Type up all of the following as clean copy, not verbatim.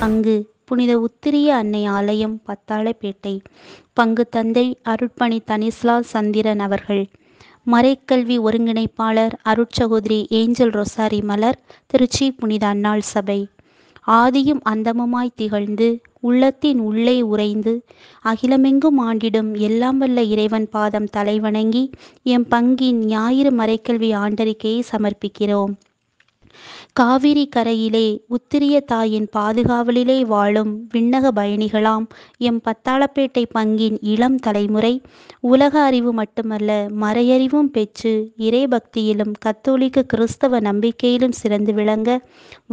பங்கு புனித உத்திரிய அன்னை ஆலயம், பத்தாளப்பேட்டை. பங்கு தந்தை அருட்பணி தனிஸ்லால் சந்திரன் அவர்கள். மறைக்கல்வி ஒருங்கிணைப்பாளர் அருட்சகோதரி ஏஞ்சல் ரொசாரி மலர், திருச்சி புனித அன்னாள் சபை. ஆதியும் அந்தமுமாய் திகழ்ந்து உள்ளத்தின் உள்ளே உறைந்து அகிலமெங்கும் ஆண்டிடும் எல்லாம் வல்ல இறைவன் பாதம் தலைவணங்கி எம் பங்கின் ஞாயிறு மறைக்கல்வி ஆண்டறிக்கையை சமர்ப்பிக்கிறோம். காவிரி கரையிலே உத்திரிய தாயின் பாதுகாவலிலே வாழும் விண்ணக பயணிகளாம் எம் பத்தாளப்பேட்டை பங்கின் இளம் தலைமுறை உலக அறிவு மட்டுமல்ல மறையறிவும் பெற்று இறைபக்தியிலும் கத்தோலிக்க கிறிஸ்தவ நம்பிக்கையிலும் சிறந்து விளங்க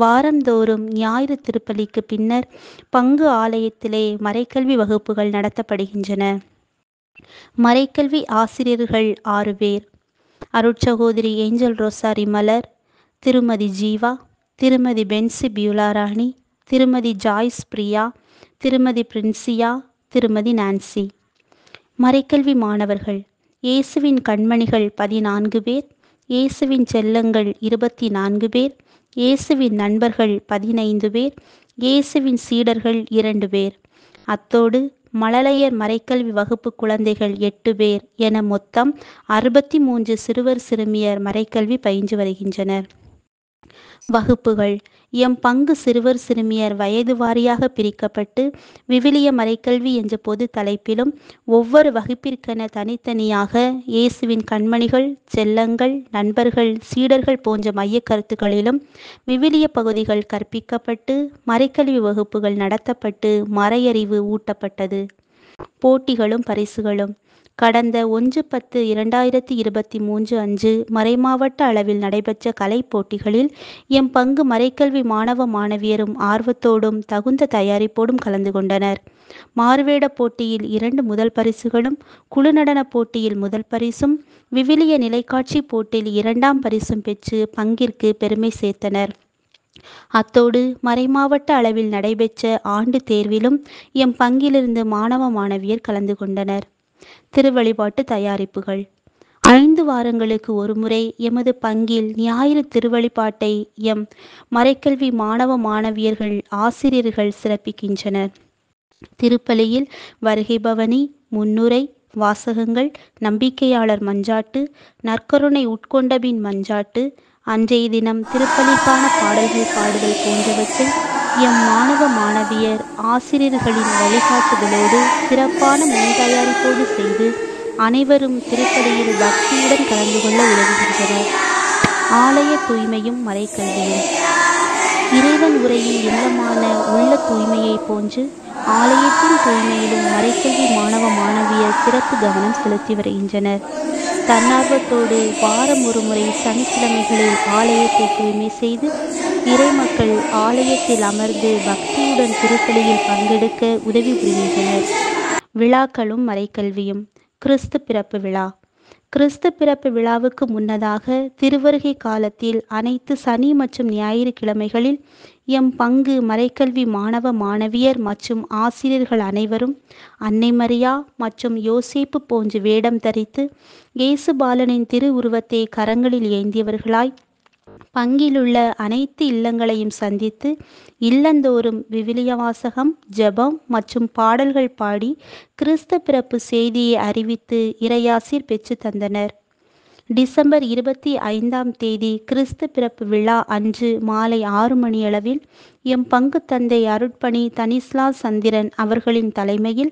வாரந்தோறும் ஞாயிறு திருப்பலிக்கு பின்னர் பங்கு ஆலயத்திலே மறைக்கல்வி வகுப்புகள் நடத்தப்படுகின்றன. மறைக்கல்வி ஆசிரியர்கள் 6 பேர். அருட்சகோதரி ஏஞ்சல் ரொசாரி மலர், திருமதி ஜீவா, திருமதி பென்சி பியூலாராணி, திருமதி ஜாய்ஸ் பிரியா, திருமதி பிரின்சியா, திருமதி நான்சி. மறைக்கல்வி மாணவர்கள்: இயேசுவின் கண்மணிகள் 14 பேர், இயேசுவின் செல்லங்கள் 24 பேர், இயேசுவின் நண்பர்கள் 15 பேர், இயேசுவின் சீடர்கள் 2 பேர். அத்தோடு மழலையர் மறைக்கல்வி வகுப்பு குழந்தைகள் 8 பேர் என மொத்தம் 63 சிறுவர் சிறுமியர் மறைக்கல்வி பயின்று வருகின்றனர். வகுப்புகள்: எம் பங்கு சிறுவர் சிறுமியர் வயது வாரியாக பிரிக்கப்பட்டு விவிலிய மறைக்கல்வி என்ற பொது தலைப்பிலும் ஒவ்வொரு வகுப்பிற்கென தனித்தனியாக இயேசுவின் கண்மணிகள், செல்லங்கள், நண்பர்கள், சீடர்கள் போன்ற மைய கருத்துக்களிலும் விவிலிய பகுதிகள் கற்பிக்கப்பட்டு மறைக்கல்வி வகுப்புகள் நடத்தப்பட்டு மறையறிவு ஊட்டப்பட்டது. போட்டிகளும் பரிசுகளும்: கடந்த 1/10/2023 அன்று மறைமாவட்ட அளவில் நடைபெற்ற கலை போட்டிகளில் எம் பங்கு மறைக்கல்வி மாணவ மாணவியரும் ஆர்வத்தோடும் தகுந்த தயாரிப்போடும் கலந்து கொண்டனர். மாறுவேட போட்டியில் 2 முதல் பரிசுகளும், குழு நடன போட்டியில் முதல் பரிசும், விவிலிய நிலைக்காட்சி போட்டியில் 2ஆம் பரிசும் பெற்று பங்கிற்கு பெருமை சேர்த்தனர். அத்தோடு மறைமாவட்ட அளவில் நடைபெற்ற ஆண்டு தேர்விலும் எம் பங்கிலிருந்து மாணவ மாணவியர் கலந்து கொண்டனர். திருவழிபாட்டு தயாரிப்புகள்: 5 வாரங்களுக்கு ஒருமுறை எமது பங்கில் ஞாயிறு திருவழிபாட்டை எம் மறைக்கல்வி மாணவ மாணவியர்கள் ஆசிரியர்கள் சிறப்பிக்கின்றனர். திருப்பலியில் வருகை பவனி, முன்னுரை, வாசகங்கள், நம்பிக்கையாளர் மஞ்சாட்டு, நற்கருணை உட்கொண்டபின் மஞ்சாட்டு, அன்றைய தினம் திருப்பலிக்கான பாடல்கள் பாடுதல் போன்றவற்றை எம் மாணவ மாணவியர் ஆசிரியர்களின் வழிகாட்டுதலோடு சிறப்பான முன் தயாரிப்போடு செய்து அனைவரும் திருப்பலியில் பக்தியுடன் கலந்து கொள்ள உதவுகின்றனர். ஆலய தூய்மையும் மறைக்கல்வியும்: இறைவன் உரையின் இல்லமான உள்ள தூய்மையை போன்று ஆலயத்தின் தூய்மையிலும் மறைக்கல்வி மாணவ மாணவியர் சிறப்பு கவனம் செலுத்தி வருகின்றனர். தன்னார்வத்தோடு வாரம் ஒரு முறை சனிக்கிழமைகளில் ஆலயத்தை தூய்மை செய்து இறைமக்கள் ஆலயத்தில் அமர்ந்து பக்தியுடன் திருப்பலியில் பங்கெடுக்க உதவி புரிகின்றனர். விழாக்களும் மறைக்கல்வியும்: கிறிஸ்து பிறப்பு விழா: கிறிஸ்து பிறப்பு விழாவுக்கு முன்னதாக திருவருகை காலத்தில் அனைத்து சனி மற்றும் ஞாயிறு கிழமைகளில் எம் பங்கு மறைக்கல்வி மாணவ மாணவியர் மற்றும் ஆசிரியர்கள் அனைவரும் அன்னை மரியா மற்றும் யோசேப்பு போன்று வேடம் தரித்து இயேசு பாலனின் திரு உருவத்தை கரங்களில் ஏந்தியவர்களாய் பங்கிலுள்ள அனைத்து இல்லங்களையும் சந்தித்து இல்லந்தோறும் விவிலிய வாசகம், ஜெபம் மற்றும் பாடல்கள் பாடி கிறிஸ்து பிறப்பு செய்தியை அறிவித்து இறையாசீர் பெற்று தந்தனர். டிசம்பர் 25ஆம் தேதி கிறிஸ்து பிறப்பு விழா அன்று மாலை 6 மணியளவில் எம் பங்கு தந்தை அருட்பணி தனிஸ்லால் சந்திரன் அவர்களின் தலைமையில்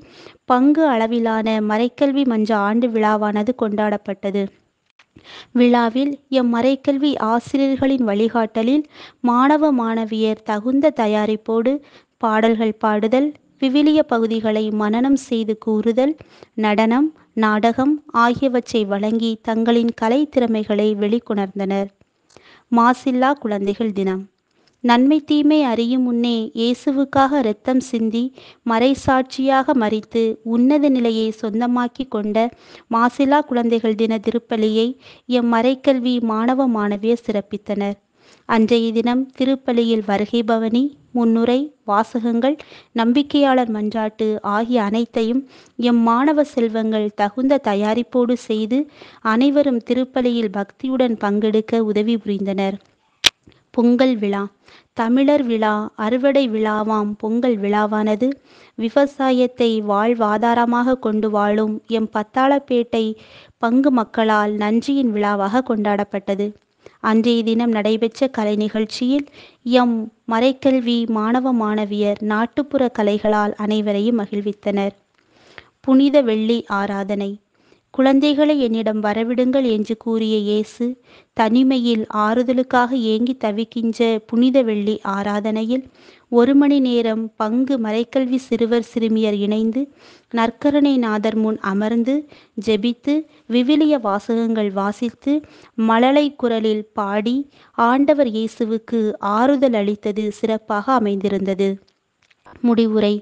பங்கு அளவிலான மறைக்கல்வி மன்ற ஆண்டு விழாவானது கொண்டாடப்பட்டது. விழாவில் எம் மறைக்கல்வி ஆசிரியர்களின் வழிகாட்டலில் மாணவ மாணவியர் தகுந்த தயாரிப்போடு பாடல்கள் பாடுதல், விவிலிய பகுதிகளை மனனம் செய்து கூறுதல், நடனம், நாடகம் ஆகியவற்றை வழங்கி தங்களின் கலை திறமைகளை வெளிக்கொணர்ந்தனர். மாசில்லா குழந்தைகள் தினம்: நன்மை தீமை அறியும் முன்னே இயேசுவுக்காக இரத்தம் சிந்தி மறைசாட்சியாக மரித்து உன்னத நிலையை சொந்தமாக்கி கொண்ட மாசில்லா குழந்தைகள் தின திருப்பலியை எம் மறைக்கல்வி மாணவ மாணவியர் சிறப்பித்தனர். அன்றைய தினம் திருப்பலியில் வருகை பவனி, முன்னுரை, வாசகங்கள், நம்பிக்கையாளர் மன்றாட்டு ஆகிய அனைத்தையும் எம் மாணவ செல்வங்கள் தகுந்த தயாரிப்போடு செய்து அனைவரும் திருப்பலியில் பக்தியுடன் பங்கெடுக்க உதவி புரிந்தனர். பொங்கல் விழா. தமிழர் விழா அறுவடை விழாவாம் பொங்கல் விழாவானது விவசாயத்தை வாழ்வாதாரமாக கொண்டு வாழும் எம் பத்தாளப்பேட்டை பங்கு மக்களால் நன்றியின் விழாவாக கொண்டாடப்பட்டது. அன்றைய தினம் நடைபெற்ற கலை நிகழ்ச்சியில் எம் மறைக்கல்வி மாணவ மாணவியர் நாட்டுப்புற கலைகளால் அனைவரையும் மகிழ்வித்தனர். புனித வெள்ளி ஆராதனை. குழந்தைகளை என்னிடம் வரவிடுங்கள் என்று கூறிய இயேசு தனிமையில் ஆறுதலுக்காக ஏங்கி தவிக்கின்ற புனித வெள்ளி ஆராதனையில் 1 மணி நேரம் பங்கு மறைக்கல்வி சிறுவர் சிறுமியர் இணைந்து நற்கருணை நாதர் முன் அமர்ந்து ஜெபித்து விவிலிய வாசகங்கள் வாசித்து மழலை குரலில் பாடி ஆண்டவர் இயேசுவுக்கு ஆறுதல் அளித்தது சிறப்பாக அமைந்திருந்தது. முடிவுரை.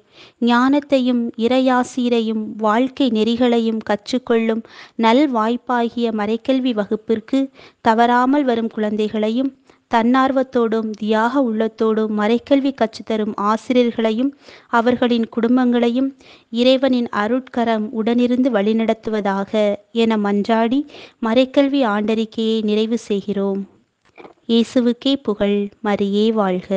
ஞானத்தையும் இறையாசிரையும் வாழ்க்கை நெறிகளையும் கற்றுக்கொள்ளும் நல் வாய்ப்பாகிய மறைக்கல்வி வகுப்பிற்கு தவறாமல் வரும் குழந்தைகளையும் தன்னார்வத்தோடும் தியாக உள்ளத்தோடும் மறைக்கல்வி கற்றுத்தரும் ஆசிரியர்களையும் அவர்களின் குடும்பங்களையும் இறைவனின் அருட்கரம் உடனிருந்து வழிநடத்துவதாக என மன்றாடி மறைக்கல்வி ஆண்டறிக்கையை நிறைவு செய்கிறோம். இயேசுவுக்கே புகழ். மரியே வாழ்க.